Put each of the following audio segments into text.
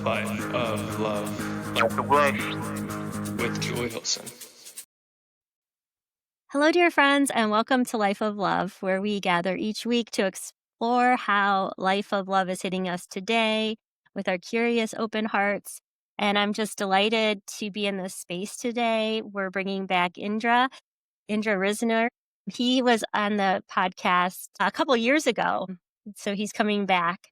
Life of Love Life of Love. with Joy Hilsen. Hello, dear friends, and welcome to Life of Love, where we gather each week to explore how Life of Love is hitting us today with our curious, open hearts. And I'm just delighted to be in this space today. We're bringing back Indra Rinzler. He was on the podcast a couple years ago, so he's coming back.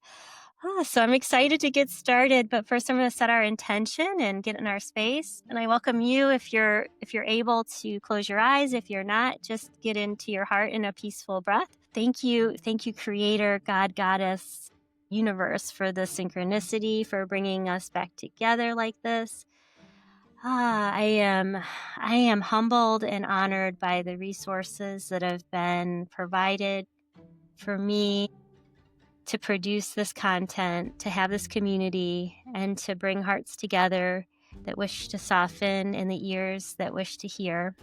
So I'm excited to get started, but first I'm going to set our intention and get in our space. And I welcome you if you're able to close your eyes. If you're not, just get into your heart in a peaceful breath. Thank you, Creator, God, Goddess, Universe, for the synchronicity, for bringing us back together like this. I am humbled and honored by the resources that have been provided for me to produce this content, to have this community, and to bring hearts together that wish to soften and the ears that wish to hear.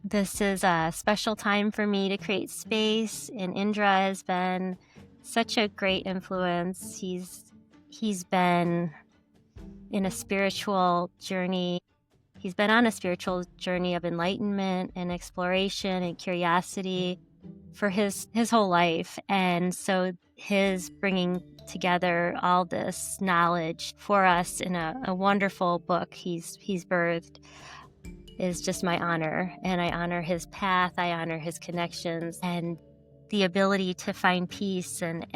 This is a special time for me to create space, and Indra has been such a great influence. He's been in a spiritual journey. He's been on a spiritual journey of enlightenment and exploration and curiosity for his whole life. And so his bringing together all this knowledge for us in a wonderful book he's birthed is just my honor. And I honor his path. I honor his connections and the ability to find peace and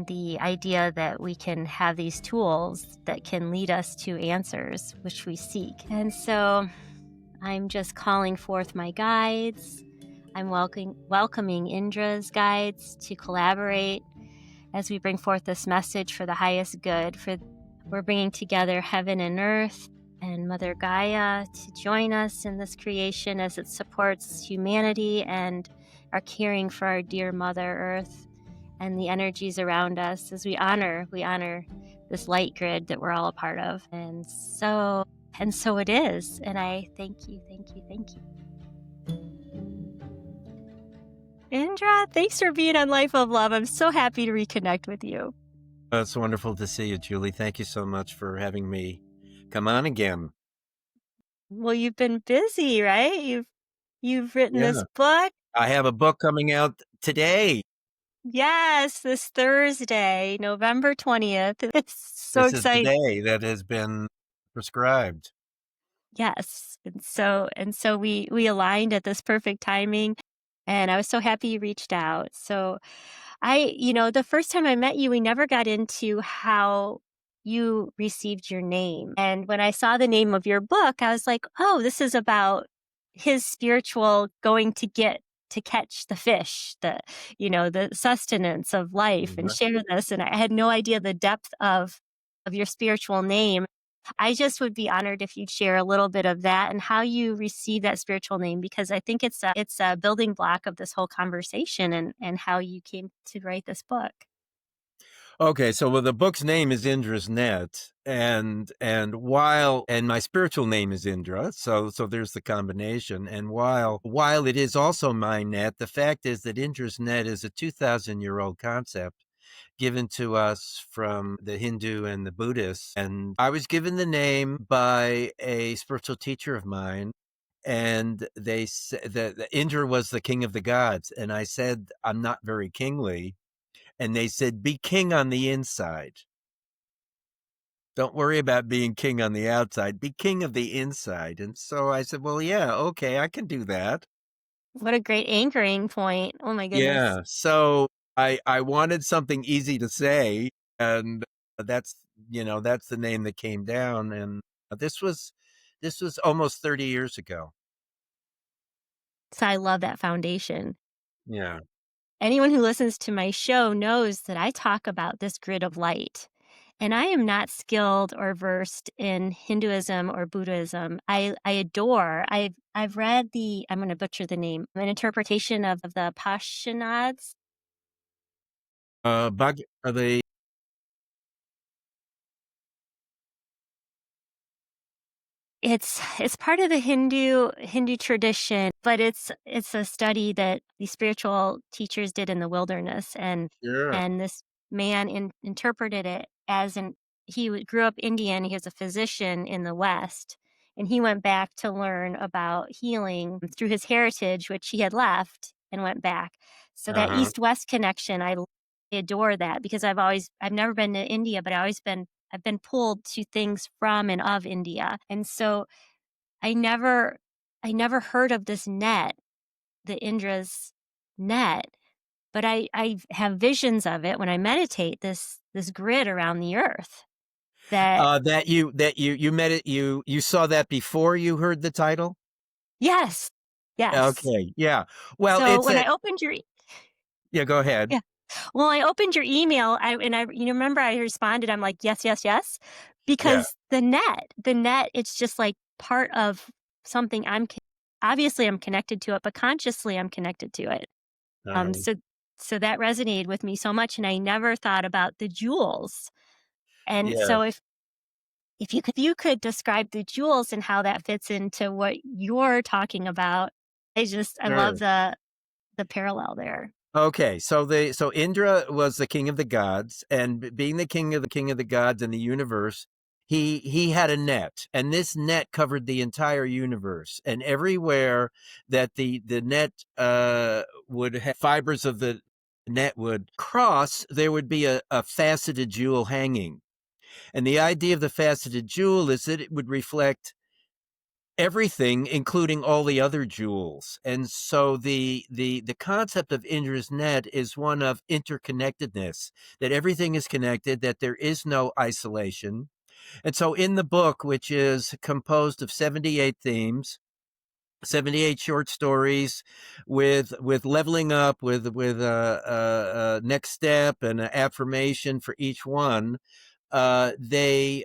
the idea that we can have these tools that can lead us to answers which we seek. And so I'm just calling forth my guides. I'm welcoming Indra's guides to collaborate as we bring forth this message for the highest good. We're bringing together heaven and earth and Mother Gaia to join us in this creation as it supports humanity and our caring for our dear Mother Earth and the energies around us as we honor this light grid that we're all a part of. And so it is. And I thank you. Indra, thanks for being on Life of Love. I'm so happy to reconnect with you. It's wonderful to see you, Julie. Thank you so much for having me come on again. Well, you've been busy, right? You've written this book. I have a book coming out today. Yes, this Thursday, November 20th. It's so exciting. This is the day that has been prescribed. Yes. And so we aligned at this perfect timing. And I was so happy you reached out. So the first time I met you, we never got into how you received your name. And when I saw the name of your book, I was like, oh, this is about his spiritual going to catch the fish, the sustenance of life and share this. And I had no idea the depth of your spiritual name. I just would be honored if you'd share a little bit of that and how you receive that spiritual name, because I think it's a building block of this whole conversation and how you came to write this book. Okay, so the book's name is Indra's Net, and my spiritual name is Indra, so there's the combination. And while it is also my net, the fact is that Indra's Net is a 2,000-year-old concept given to us from the Hindu and the Buddhists. And I was given the name by a spiritual teacher of mine, and they said that Indra was the king of the gods. And I said, I'm not very kingly. And they said, be king on the inside. Don't worry about being king on the outside. Be king of the inside. And so I said, well, yeah, okay, I can do that. What a great anchoring point. Oh my goodness. Yeah. So I wanted something easy to say, and that's the name that came down. And this was almost 30 years ago. So I love that foundation. Yeah. Anyone who listens to my show knows that I talk about this grid of light. And I am not skilled or versed in Hinduism or Buddhism. I adore. I've read I'm going to butcher the name, an interpretation of the Upanishads. Are they? It's part of the Hindu tradition, but it's a study that the spiritual teachers did in the wilderness, and Sure. and this man interpreted it as grew up Indian. He was a physician in the West, and he went back to learn about healing through his heritage, which he had left and went back. So that Uh-huh. East-West connection, I adore that, because I've never been to India, but I've been pulled to things from and of India. And so I never heard of this net, the Indra's net, but I have visions of it when I meditate, this grid around the earth that You met it, you saw that before you heard the title? yes. Yes. Okay, yeah. Well, So it's when a I opened your yeah, go ahead. yeah. Well, I opened your email, remember I responded, I'm like, "Yes, yes, yes," Yeah. because the net, it's just like part of something obviously I'm connected to it, but consciously I'm connected to it. Uh-huh. So that resonated with me so much, and I never thought about the jewels. And so Yes. if you could describe the jewels and how that fits into what you're talking about, I love Sure. the parallel there. Okay, so Indra was the king of the gods, and being the king of the gods in the universe, he had a net, and this net covered the entire universe, and everywhere that the net would have fibers of the net would cross, there would be a faceted jewel hanging. And the idea of the faceted jewel is that it would reflect everything, including all the other jewels. And so the concept of Indra's net is one of interconnectedness, that everything is connected, that there is no isolation. And so in the book, which is composed of 78 themes, 78 short stories with leveling up, with a next step and an affirmation for each one, they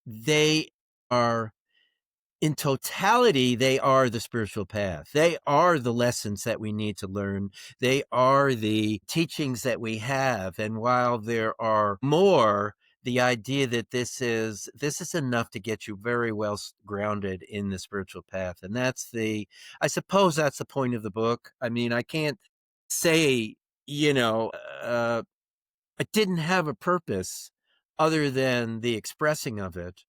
they are in totality, they are the spiritual path. They are the lessons that we need to learn. They are the teachings that we have. And while there are more, the idea that this is enough to get you very well grounded in the spiritual path. And I suppose that's the point of the book. I mean, I can't say, you know, I didn't have a purpose other than the expressing of it.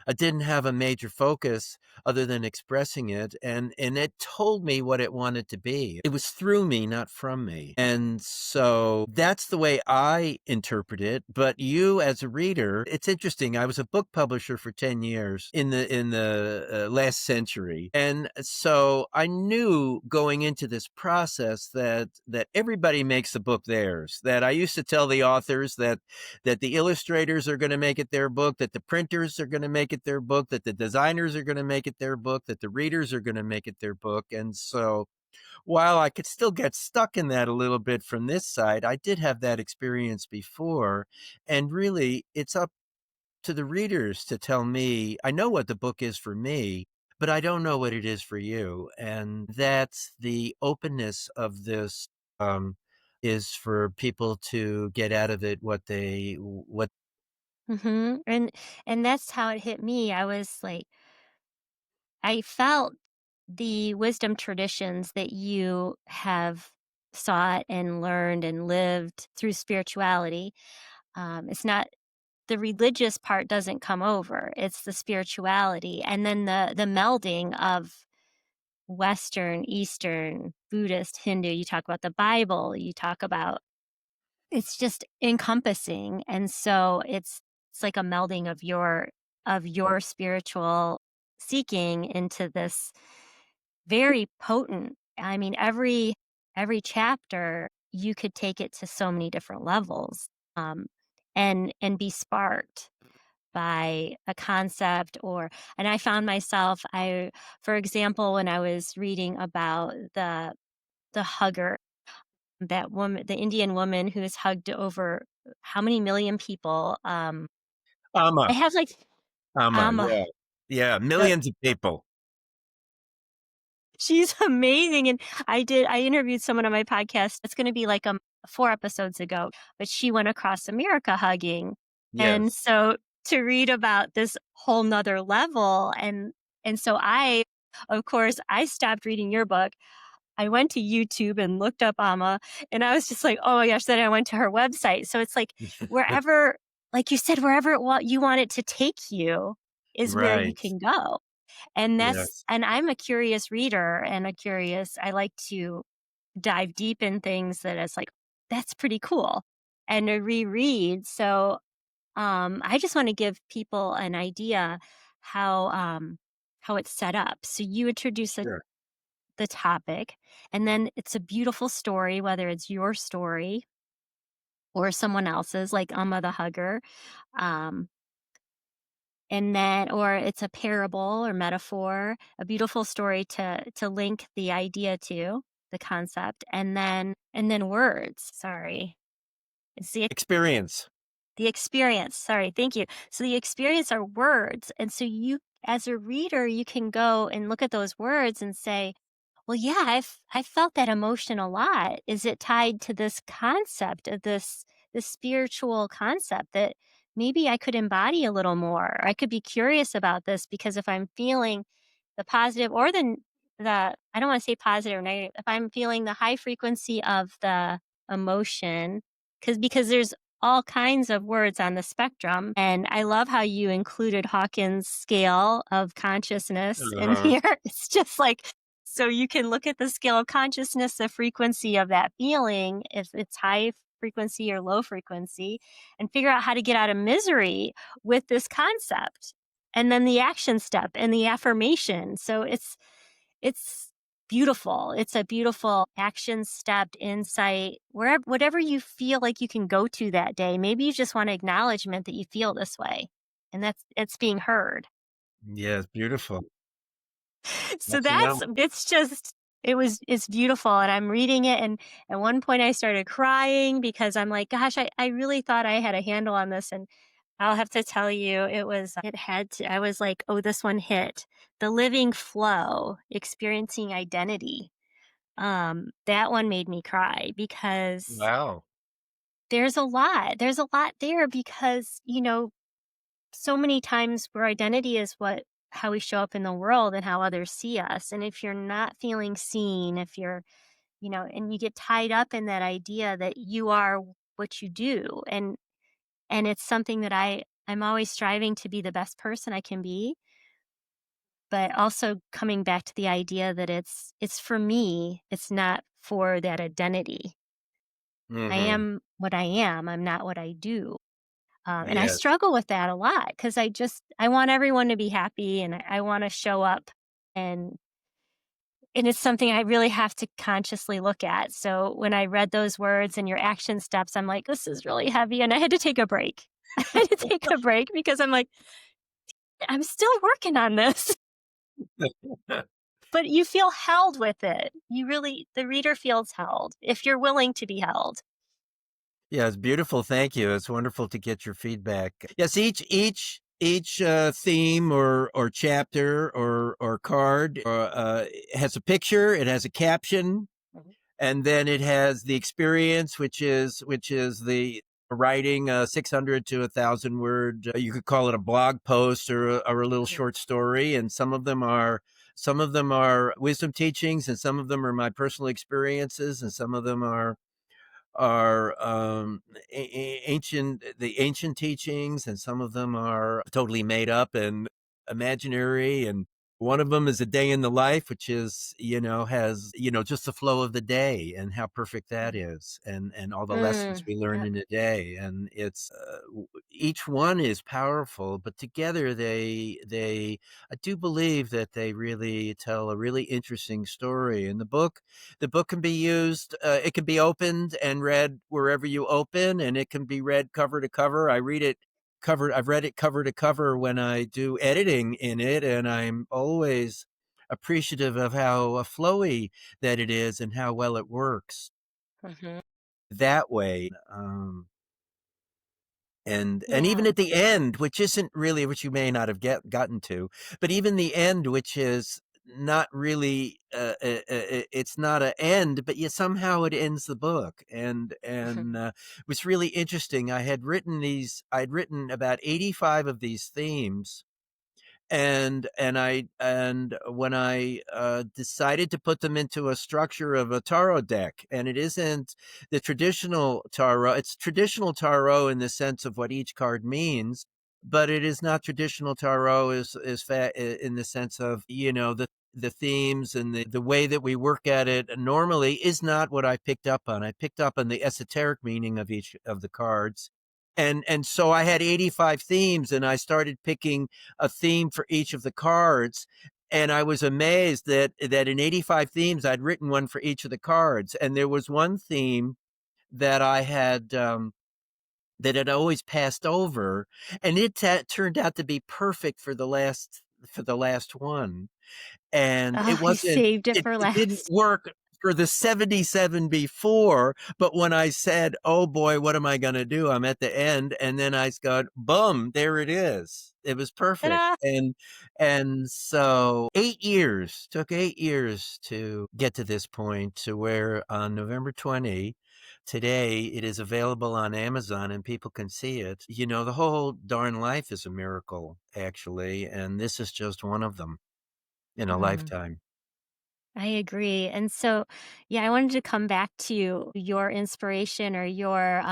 I didn't have a major focus other than expressing it, and it told me what it wanted to be. It was through me, not from me. And so that's the way I interpret it. But you as a reader, it's interesting. I was a book publisher for 10 years in the last century. And so I knew going into this process that everybody makes the book theirs. That I used to tell the authors that the illustrators are going to make it their book, that the printers are going to make it their book, that the designers are going to make it their book, that the readers are going to make it their book. And so while I could still get stuck in that a little bit from this side, I did have that experience before. And really, it's up to the readers to tell me. I know what the book is for me, but I don't know what it is for you. And that's the openness of this, is for people to get out of it what. And that's how it hit me. I was like, I felt the wisdom traditions that you have sought and learned and lived through spirituality. It's not the religious part doesn't come over. It's the spirituality, and then the melding of Western, Eastern, Buddhist, Hindu. You talk about the Bible. You talk about it's just encompassing, and so it's like a melding of your spiritual seeking into this very potent. I mean, every chapter you could take it to so many different levels, and be sparked by a concept. And I found myself, for example, when I was reading about the hugger, that woman, the Indian woman who has hugged over how many million people. Amma, I have like Amma, um yeah, yeah, the millions of people. she's amazing. And I interviewed someone on my podcast. It's going to be like 4 episodes ago, but she went across America hugging. And Yes. so to read about this whole nother level, and so of course I stopped reading your book. I went to YouTube and looked up Amma, and I was just like, oh my gosh, then I went to her website. So it's like wherever, like you said, wherever you want it to take you is where you Right. can go. And Yes. and I'm a curious reader and I like to dive deep in things that it's like, that's pretty cool and to reread. So I just want to give people an idea how it's set up. So you introduce Sure. the topic, and then it's a beautiful story, whether it's your story or someone else's, like Amma the Hugger. Um, and then or it's a parable or metaphor, a beautiful story to link the idea to, the concept, and then words. Sorry. It's Experience. the experience. Sorry, thank you. So the experience are words. And so you as a reader, you can go and look at those words and say, well, yeah, I felt that emotion a lot. Is it tied to this concept of this spiritual concept that maybe I could embody a little more? I could be curious about this because if I'm feeling the positive or the I don't want to say positive or negative, if I'm feeling the high frequency of the emotion, because there's all kinds of words on the spectrum. And I love how you included Hawkins' scale of consciousness in Uh, here. It's just like so you can look at the scale of consciousness, the frequency of that feeling, if it's high frequency or low frequency, and figure out how to get out of misery with this concept. And then the action step and the affirmation. So it's beautiful. It's a beautiful action step, insight, wherever whatever you feel like you can go to that day. Maybe you just want acknowledgement that you feel this way. And that's it's being heard. yes, beautiful. So That's enough. it's just it's beautiful and I'm reading it and at one point I started crying because I'm like, gosh, I really thought I had a handle on this and I'll have to tell you it had to I was like, oh, this one hit. The living flow, experiencing identity. That one made me cry because Wow. there's a lot. There's a lot there because, so many times where identity is what how we show up in the world and how others see us. And if you're not feeling seen, if you're, and you get tied up in that idea that you are what you do and it's something that I'm always striving to be the best person I can be, but also coming back to the idea that it's for me, it's not for that identity. I Hmm. am what I am. I'm not what I do. And I Yes. struggle with that a lot because I want everyone to be happy and I want to show up and it's something I really have to consciously look at. So when I read those words and your action steps, I'm like, this is really heavy. And I had to take a break. I had to take a break because I'm like, I'm still working on this. But you feel held with it. The reader feels held if you're willing to be held. Yeah, it's beautiful. Thank you. It's wonderful to get your feedback. Yes, each theme or chapter or card has a picture. It has a caption, Mhm. and then it has the experience, which is the writing 600 to 1,000 word. You could call it a blog post or a little Mhm. short story, and some of them are wisdom teachings, and some of them are my personal experiences, and some of them are ancient teachings, and some of them are totally made up and imaginary. And one of them is a day in the life, which is has just the flow of the day and how perfect that is, and all the lessons we learn Yep. in a day. And it's each one is powerful, but together they I do believe that they really tell a really interesting story. And the book can be used, it can be opened and read wherever you open, and it can be read cover to cover. I've read it cover to cover when I do editing in it, and I'm always appreciative of how flowy that it is and how well it works Mhm. that way. And even Yeah. at the end, which isn't really, which you may not have gotten to, but even the end, which is not really, it's not an end, but yet somehow it ends the book. And it was really interesting. I'd written about 85 of these themes, And when I decided to put them into a structure of a tarot deck, and it isn't the traditional tarot. It's traditional tarot in the sense of what each card means, but it is not traditional tarot in the sense of, the themes and the way that we work at it normally is not what I picked up on. I picked up on the esoteric meaning of each of the cards. And so I had 85 themes, and I started picking a theme for each of the cards. And I was amazed that in 85 themes, I'd written one for each of the cards. And there was one theme that I had that had always passed over, and it turned out to be perfect for the last one. And Oh, you saved it for it didn't last. work for the 77 before, but when I said, "Oh boy, what am I gonna do?" I'm at the end, and then I got, boom, there it is. It was perfect. Ta-da! And so 8 years, took 8 years to get to this point to where on November 20, today, it is available on Amazon and people can see it. The whole darn life is a miracle, actually, and this is just one of them in a Mm, lifetime. I agree. And so, yeah, I wanted to come back to your inspiration or your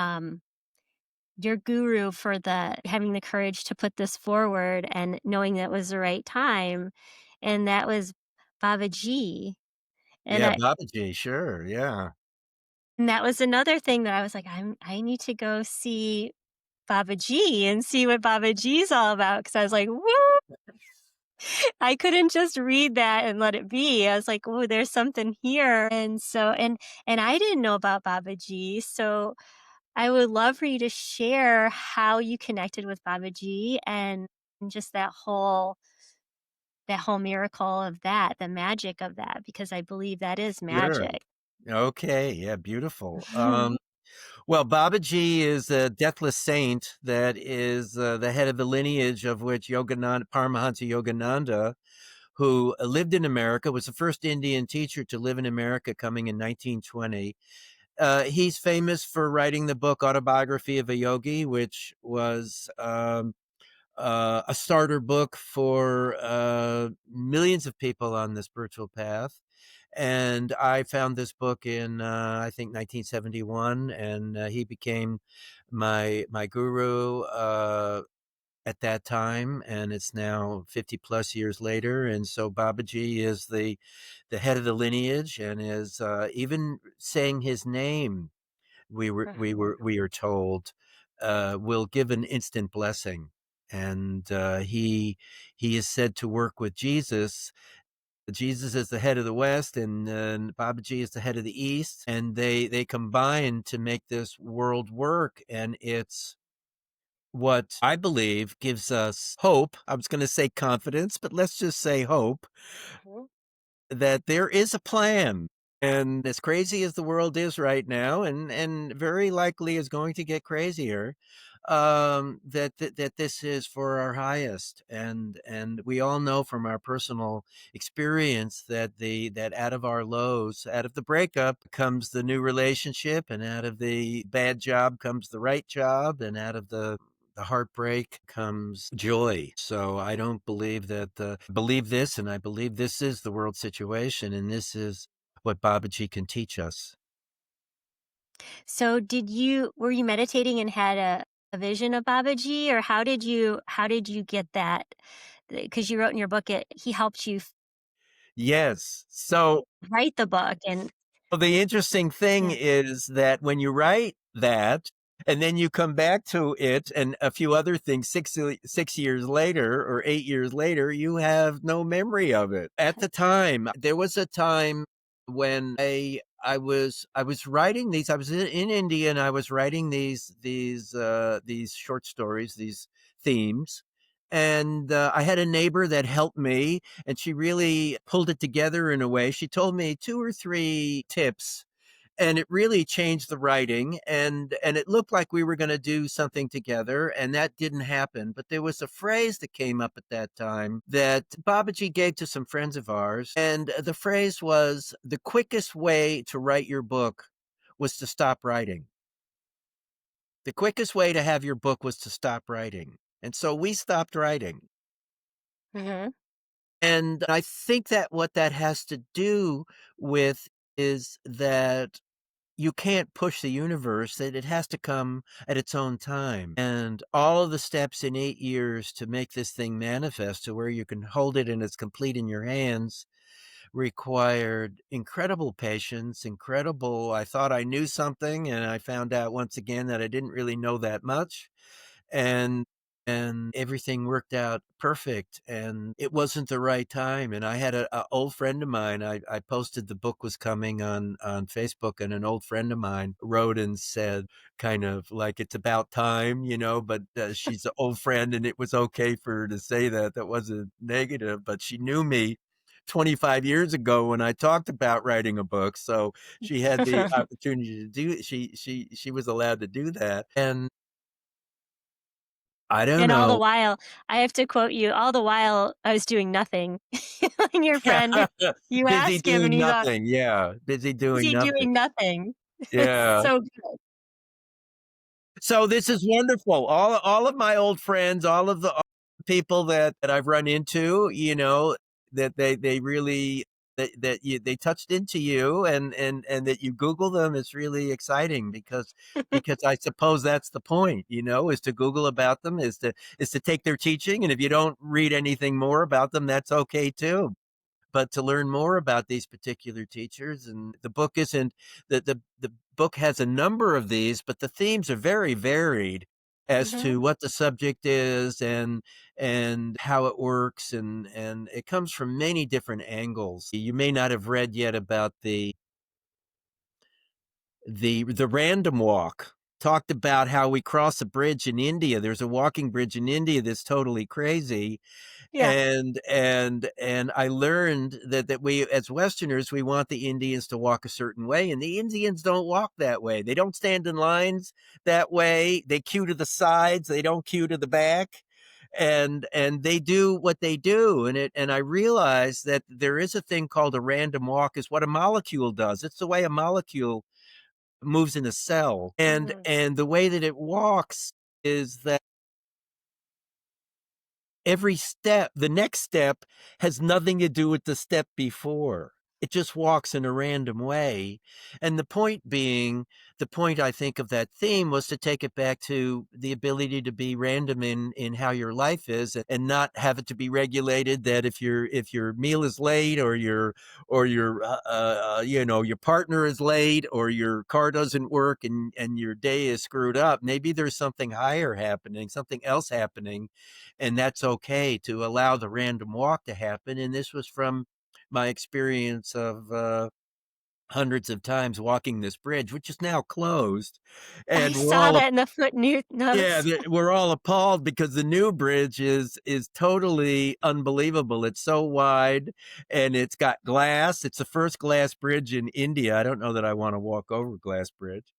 guru for the having the courage to put this forward and knowing that was the right time, and that was Babaji. And Yeah, I Babaji, sure, yeah. and that was another thing that I was like, I need to go see Babaji and see what Babaji's all about because I was like, "Woo!" I couldn't just read that and let it be. I was like, "Oh, there's something here." And so and I didn't know about Babaji, so I would love for you to share how you connected with Babaji and just that whole miracle of that, the magic of that, because I believe that is Sure. magic. Okay, yeah, beautiful. Well, Babaji is a deathless saint that is the head of the lineage of which Yogananda, Paramahansa Yogananda, who lived in America, was the first Indian teacher to live in America coming in 1920. He's famous for writing the book Autobiography of a Yogi, which was a starter book for millions of people on the spiritual path. And I found this book in I think 1971, and he became my guru at that time. And it's now 50 plus years later, and so Babaji is the head of the lineage, and is even saying his name. We are told will give an instant blessing, and he is said to work with Jesus. Jesus is the head of the West, and Babaji is the head of the East, and they combine to make this world work. And it's what I believe gives us hope. I was going to say confidence, but let's just say hope Mhm. that there is a plan. And as crazy as the world is right now, and very likely is going to get crazier, that this is for our highest. And we all know from our personal experience that out of our lows, out of the breakup comes the new relationship, and out of the bad job comes the right job, and out of the heartbreak comes joy. So I don't believe that, believe this, and I believe this is the world situation, and this is what Babaji can teach us. So were you meditating and had a vision of Babaji, or how did you get that? Because you wrote in your book he helped you Yes. So write the book and well, the interesting thing yeah. is that when you write that, and then you come back to it and a few other things 6 years later or 8 years later, you have no memory of it. At the time, there was a time when I was writing these. I was in India, and I was writing these short stories, these themes. And I had a neighbor that helped me, and she really pulled it together in a way. She told me two or three tips, and it really changed the writing, and it looked like we were going to do something together, and that didn't happen. But there was a phrase that came up at that time that Babaji gave to some friends of ours, and the phrase was, the quickest way to write your book was to stop writing. The quickest way to have your book was to stop writing. And so we stopped writing. Mm-hmm. And I think that what that has to do with is that you can't push the universe, that it has to come at its own time. And all of the steps in 8 years to make this thing manifest to where you can hold it and it's complete in your hands required incredible patience, incredible. I thought I knew something, and I found out once again that I didn't really know that much. And everything worked out perfect, and it wasn't the right time. And I had a old friend of mine. I posted the book was coming on Facebook, and an old friend of mine wrote and said, kind of like, it's about time, but she's an old friend, and it was okay for her to say that. That wasn't negative, but she knew me 25 years ago when I talked about writing a book, so she had the opportunity to do. She was allowed to do that, and I don't And all the know. while, I have to quote you, all the while I was doing nothing. And your friend, you Busy ask him and doing he's all, nothing, yeah, busy is doing he nothing. doing nothing? It's Yeah. so good. So this is wonderful. All of my old friends, all of the people that I've run into, that they really they touched into you, and that you Google them is really exciting because I suppose that's the point, is to Google about them, is to take their teaching, and if you don't read anything more about them, that's okay too. But to learn more about these particular teachers, and the book isn't the book has a number of these, but the themes are very varied as Mhm. to what the subject is, and how it works, and it comes from many different angles. You may not have read yet about the random walk. Talked about how we cross a bridge in India. There's a walking bridge in India that's totally crazy, Yeah. and I learned that we, as Westerners, we want the Indians to walk a certain way, and the Indians don't walk that way. They don't stand in lines that way. They queue to the sides. They don't queue to the back, and they do what they do. And I realized that there is a thing called a random walk, is what a molecule does. It's the way a molecule moves in a cell, and Mhm. and the way that it walks is that every step, the next step, has nothing to do with the step before. It just walks in a random way. And the point I think of that theme was to take it back to the ability to be random in how your life is, and not have it to be regulated, that if your meal is late, or your partner is late, or your car doesn't work, and your day is screwed up, maybe there's something higher happening, something else happening, and that's okay to allow the random walk to happen. And this was from my experience of hundreds of times walking this bridge, which is now closed, I and saw that in the footnote notes. we're all appalled because the new bridge is totally unbelievable. It's so wide, and it's got glass. It's the first glass bridge in India. I don't know that I want to walk over glass bridge,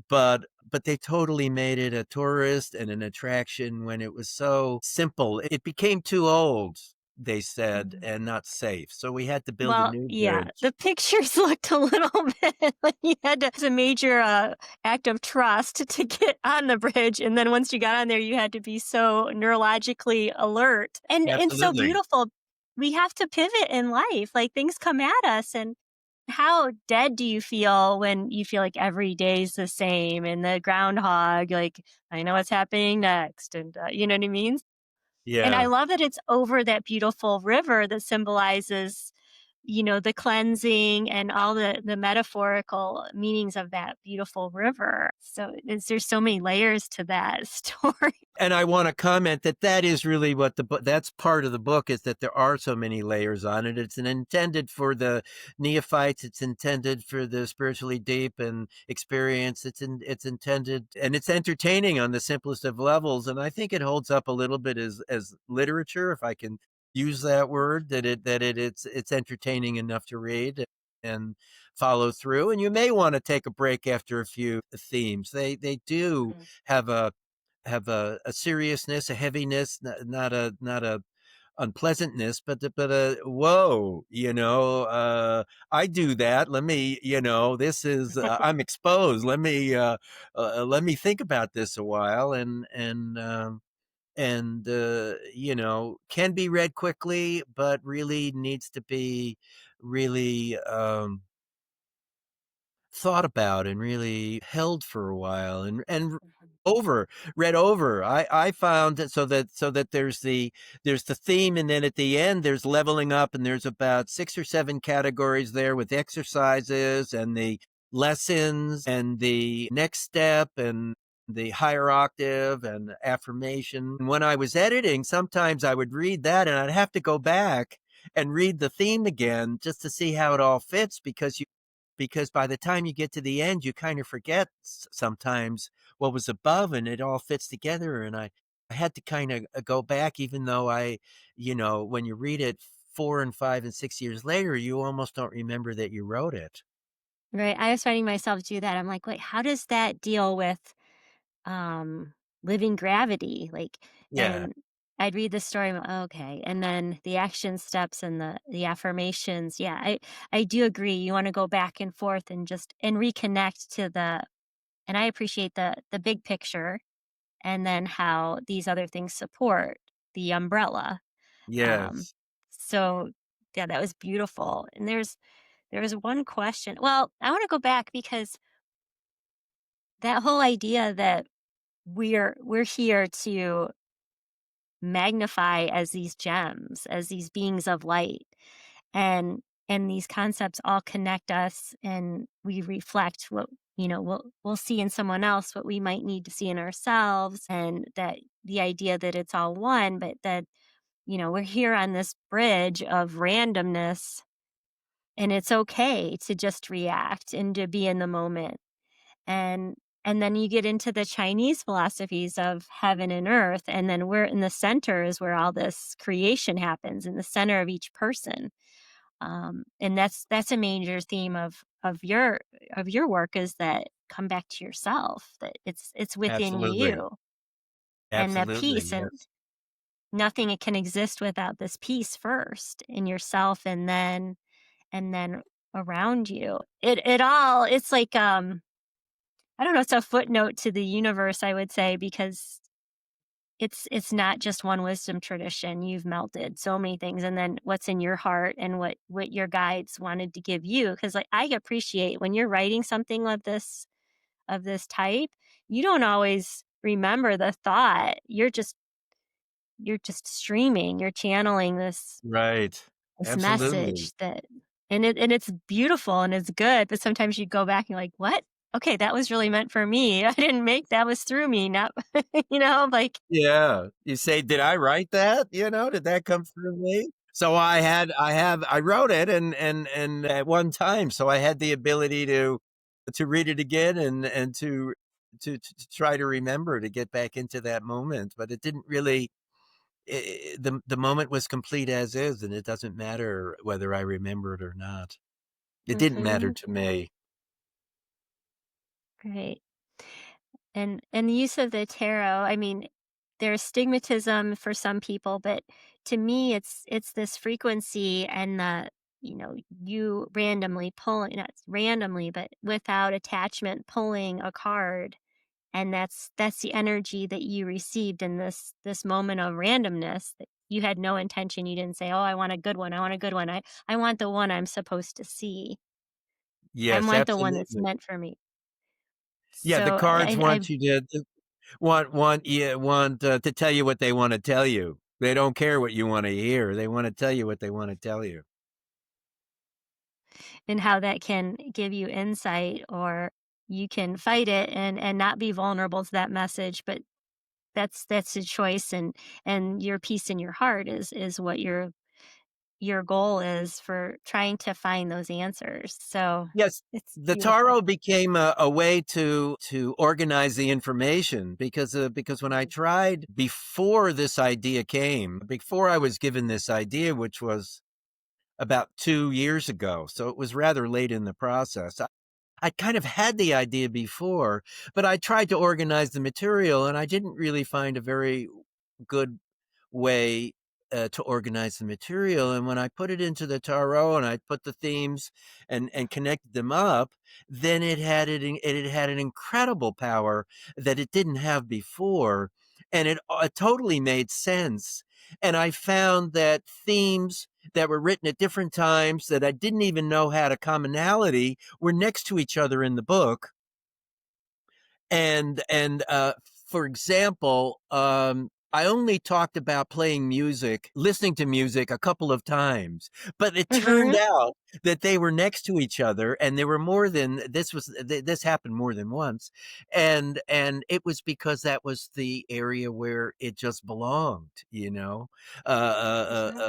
but they totally made it a tourist and an attraction when it was so simple. It became too old, they said, Mhm. and not safe. So we had to build a Well, new yeah, bridge. the pictures looked a little bit like you had to, it's a major act of trust to get on the bridge, and then once you got on there, you had to be so neurologically alert and so Absolutely. beautiful. We have to pivot in life, like things come at us, and how dead do you feel when you feel like every day's the same and the groundhog, like I know what's happening next, and you know what I mean? And I Yeah. love that it's over that beautiful river that symbolizes, the cleansing and all the metaphorical meanings of that beautiful river. So there's so many layers to that story. And I want to comment that that is really what the book, that's part of the book, is that there are so many layers on it. It's intended for the neophytes. It's intended for the spiritually deep and experienced. It's intended, and it's entertaining on the simplest of levels. And I think it holds up a little bit as literature, if I can use that word, it's entertaining enough to read and follow through. And you may want to take a break after a few themes. They do Mhm. have a seriousness, a heaviness, not a unpleasantness, but a whoa, I do that. Let me, this is I'm exposed. Let me think about this a while, and and can be read quickly, but really needs to be really thought about and really held for a while and over read over. I found that so that there's the theme, and then at the end there's leveling up, and there's about 6 or 7 categories there with exercises and the lessons and the next step and the higher octave and affirmation. And when I was editing, sometimes I would read that and I'd have to go back and read the theme again just to see how it all fits, because by the time you get to the end, you kind of forget sometimes what was above, and it all fits together. And I had to kind of go back, even though when you read it 4 and 5 and 6 years later, you almost don't remember that you wrote it. Right. I was finding myself do that. I'm like, wait, how does that deal with um living gravity? Like, Yeah. and I'd read the story, I'm like, okay, and then the action steps and the affirmations. Yeah, I do agree. You want to go back and forth and just and reconnect to the and I appreciate the big picture and then how these other things support the umbrella. Um, Yes. so yeah, that was beautiful. And there was one question. Well, I want to go back because that whole idea that we're here to magnify as these gems, as these beings of light, and these concepts all connect us, and we reflect what we'll see in someone else what we might need to see in ourselves, and that the idea that it's all one, but that we're here on this bridge of randomness, and it's okay to just react and to be in the moment. And then you get into the Chinese philosophies of heaven and earth, and then we're in the center is where all this creation happens, in the center of each person. And that's a major theme of your work, is that come back to yourself, that it's within Absolutely. you, and that Absolutely. peace, and Yes. nothing can exist without this peace first in yourself, and then around you. It all it's like I don't know, it's a footnote to the universe, I would say, because it's not just one wisdom tradition. You've melted so many things, and then what's in your heart and what your guides wanted to give you. Because like I appreciate when you're writing something of this type, you don't always remember the thought. You're just streaming. You're channeling Right. this Absolutely. message that, and it's beautiful and it's good, but sometimes you go back and you're like, "What? Okay, that was really meant for me. I didn't make that was through me, not," like, Yeah. You say, "Did I write that?" "Did that come through me?" So I wrote it and at one time, so I had the ability to read it again and to try to remember, to get back into that moment, but it didn't really the moment was complete as is, and it doesn't matter whether I remember it or not. It didn't matter mhm, to me. right. And the use of the tarot, I mean, there's stigmatism for some people, but to me it's this frequency and you randomly pulling, not randomly, but without attachment, pulling a card, and that's the energy that you received in this moment of randomness, that you had no intention. You didn't say, "Oh, I want a good one, I want a good one, I want the one I'm supposed to see, I Yes, want the one that's absolutely. meant for me." Yeah, the So cards I want you to want to tell you what they wanna tell you. They don't care what you wanna hear, they wanna tell you what they wanna tell you. and how that can give you insight, or you can fight it and not be vulnerable to that message, but that's a choice, and your peace in your heart is what your goal is for trying to find those answers. So Yes, it's the beautiful. tarot became a way to organize the information, because when I tried before this idea came, before I was given this idea, which was about 2 years ago, so it was rather late in the process. I kind of had the idea before, but I tried to organize the material, and I didn't really find a very good way to organize the material. And when I put it into the tarot and I put the themes and connected them up, then it had an incredible power that it didn't have before. and it totally made sense. And I found that themes that were written at different times that I didn't even know had a commonality were next to each other in the book. And for example, I only talked about playing music, listening to music a couple of times, but it turned Mhm. out that they were next to each other, and there were more than this happened more than once, and it was because that was the area where it just belonged, Mhm.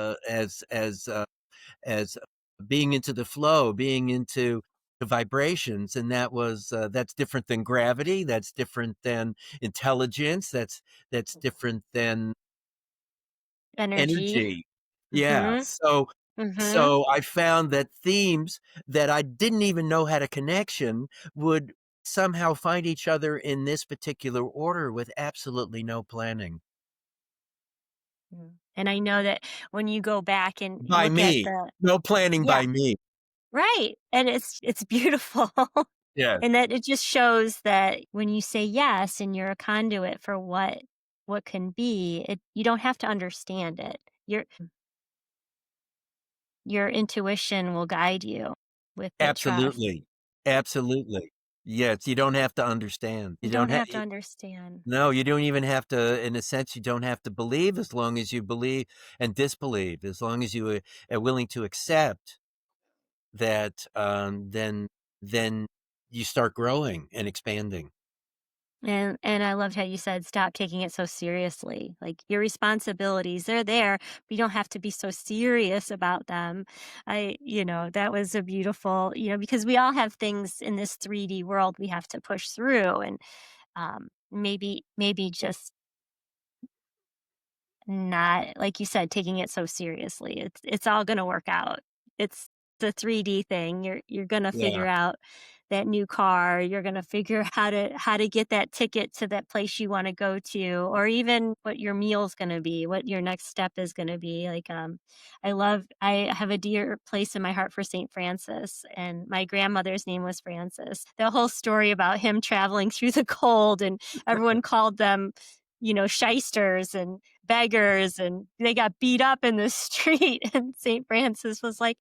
as being into the flow, being into the vibrations, and that's different than gravity. That's different than intelligence. That's different than Energy. energy. Yeah. Mhm. Mhm. So I found that themes that I didn't even know had a connection would somehow find each other in this particular order with absolutely no planning Mm. And I know that when you go back and by look at me. the No planning yeah, by me. right, and it's beautiful. Yes, And that it just shows that when you say yes and you're a conduit for what can be, it you don't have to understand it. Your intuition will guide you with the trust. absolutely. Absolutely. Yes, you don't have to understand. You You don't don't have. have to understand. No, you don't even have to, in a sense, you don't have to believe as long as you believe and disbelieve, as long as you are willing to accept that, then you start growing and expanding. And I loved how you said stop taking it so seriously. Like your responsibilities, they're there, but you don't have to be so serious about them. That was a beautiful, because we all have things in this 3D world we have to push through and maybe just not like you said, taking it so seriously. It's all gonna work out. It's the 3D thing. You're gonna Yeah, figure out that new car. You're gonna figure how to get that ticket to that place you wanna go to, or even what your meal's gonna be, what your next step is gonna be. Like, I have a dear place in my heart for St. Francis, and my grandmother's name was Francis. The whole story about him traveling through the cold and everyone called them, shysters and beggars, and they got beat up in the street. And St. Francis was like,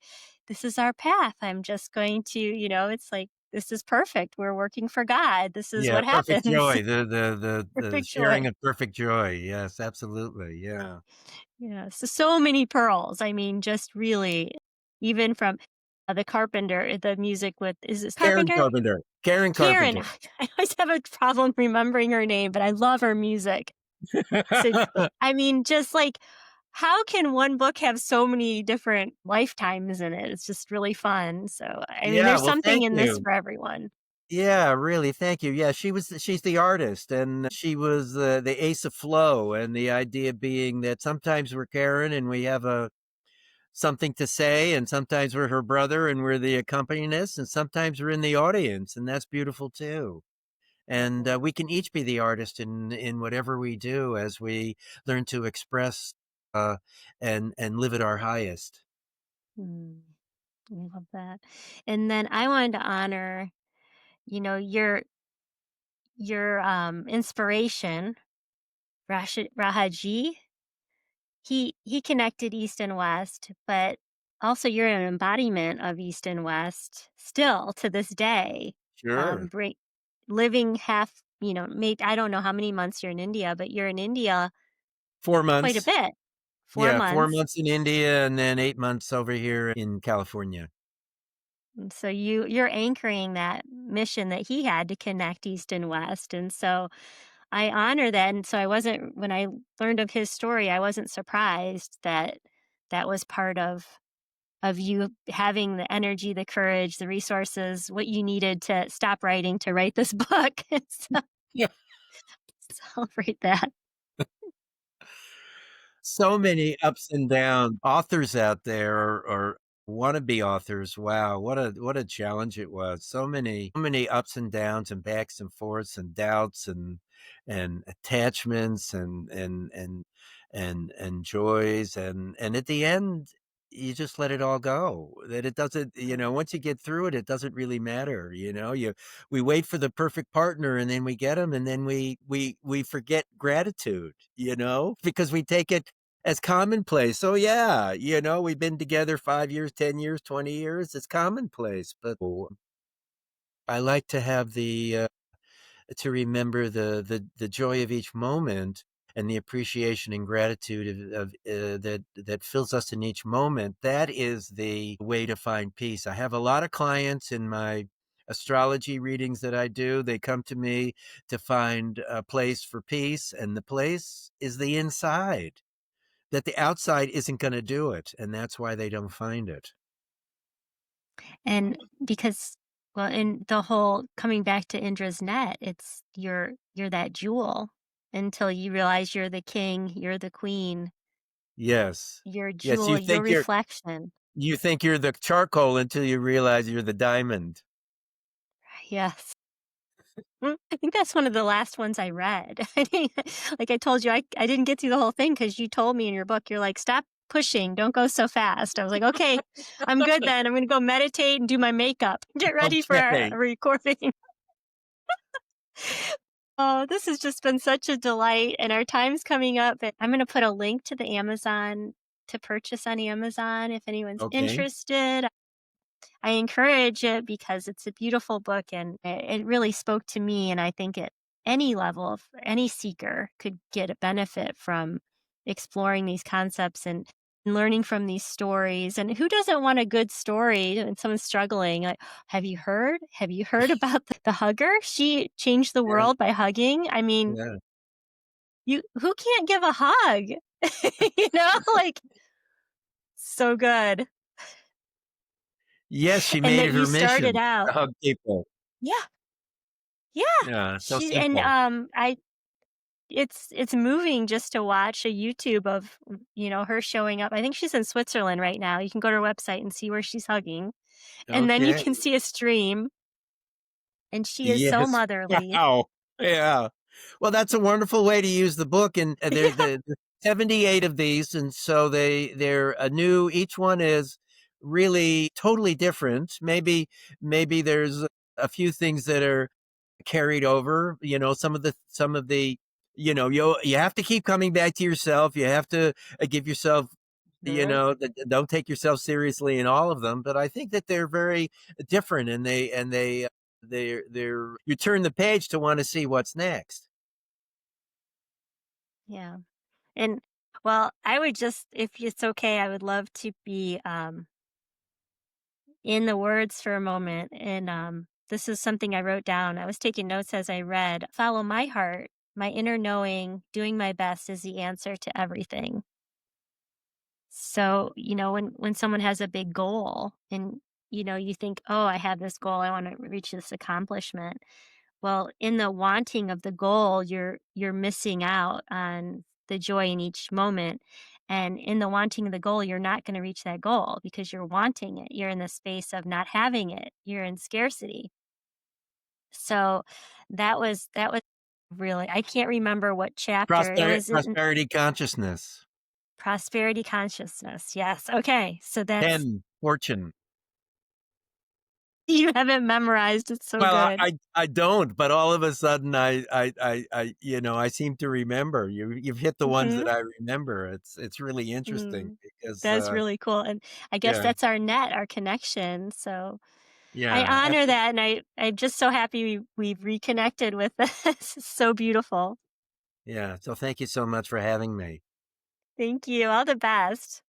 this is our path. I'm just going to, it's like, this is perfect. We're working for God. This is yeah, what perfect happens. joy, the Perfect joy. sharing of perfect joy. Yes, absolutely, yeah. Yeah. So many pearls. I mean, just really, even from the Carpenter, the music with, is this Karen Carpenter? Carpenter. Karen Karen. Carpenter. I always have a problem remembering her name, but I love her music. So, I mean, just like, how can one book have so many different lifetimes in it? It's just really fun. So, I mean, Yeah, there's well, something thank in this you. for everyone. Yeah, really, thank you. Yeah, she's the artist, and she was the ace of flow, and the idea being that sometimes we're Karen and we have a something to say, and sometimes we're her brother and we're the accompanist, and sometimes we're in the audience, and that's beautiful too. And we can each be the artist in whatever we do as we learn to express uh, and live at our highest. Mm, I love that. And then I wanted to honor, your inspiration, Rahaji. He connected East and West, but also you're an embodiment of East and West still to this day. Sure. Break living half, maybe I don't know how many months you're in India, but you're in India 4 quite a months. bit. 4 Yeah, 4 months. months in India and then 8 months over here in California. And so you're anchoring that mission that he had to connect East and West. And so I honor that. And so I wasn't when I learned of his story, I wasn't surprised that that was part of you having the energy, the courage, the resources, what you needed to stop writing to write this book. So Yeah. celebrate that. So many ups and downs. Authors out there or wannabe authors. Wow, what a challenge it was. So many ups and downs and backs and forths and doubts and attachments and joys and at the end, you just let it all go. That it doesn't, once you get through it, it doesn't really matter. We wait for the perfect partner and then we get them and then we forget gratitude, because we take it as commonplace. Oh yeah, we've been together 5 years, 10 years, 20 years. It's commonplace. But I like to have to remember the joy of each moment and the appreciation and gratitude that fills us in each moment. That is the way to find peace. I have a lot of clients in my astrology readings that I do. They come to me to find a place for peace, and the place is the inside. That the outside isn't going to do it, and that's why they don't find it. And because, well, in the whole coming back to Indra's net, it's you're that jewel until you realize you're the king, you're the queen, Yes. your Yes, jewel, your reflection. you think you're the charcoal until you realize you're the diamond. Yes. I think that's one of the last ones I read. Like I told you, I didn't get through the whole thing because you told me in your book, you're like, stop pushing, don't go so fast. I was like, okay, I'm good then. I'm going to go meditate and do my makeup, get ready for our Okay. recording. Oh, this has just been such a delight, and our time's coming up. But I'm going to put a link to the Amazon to purchase on Amazon if anyone's Okay. interested. I encourage it because it's a beautiful book and it really spoke to me. And I think at any level, of any seeker could get a benefit from exploring these concepts and learning from these stories. And who doesn't want a good story when someone's struggling? Like, have you heard? Have you heard about the hugger? She changed the Yeah, world by hugging. I mean, yeah. who can't give a hug? Like so good. Yes, she And made that it you her started mission out. to hug people. Yeah. Yeah. Yeah, so She and, simple. I it's moving just to watch a YouTube of, her showing up. I think she's in Switzerland right now. You can go to her website and see where she's hugging, and then you Okay. can see a stream, and she is so Yes. motherly. Wow. Yeah. Well, that's a wonderful way to use the book, and the 78 of these, and so they're a new. Each one is really totally different. Maybe there's a few things that are carried over. Some of the you have to keep coming back to yourself. You have to give yourself Mhm. don't take yourself seriously in all of them, but I think that they're very different, and they're you turn the page to want to see what's next. Yeah. And, well, I would just if it's okay, I would love to be, in the words for a moment, and, this is something I wrote down. I was taking notes as I read. "Follow my heart, my inner knowing, doing my best is the answer to everything." So, when someone has a big goal and, you think, "Oh, I have this goal, I wanna reach this accomplishment." Well, in the wanting of the goal, you're missing out on the joy in each moment, and in the wanting of the goal, you're not gonna reach that goal because you're wanting it. You're in the space of not having it. You're in scarcity. So, that was really, I can't remember what chapter. It was in Prosperity consciousness. prosperity consciousness. Yes, okay. So that's 10 fortune. you have it memorized, it's so Well, good. I don't, but all of a sudden I seem to remember. You've hit the ones that Mhm. I remember. It's really interesting Mm. because That's really cool, and I guess yeah, that's our net, our connection, so I yeah, honor absolutely. that, and I'm just so happy we've reconnected with this. It's so beautiful. Yeah. So thank you so much for having me. Thank you, all the best.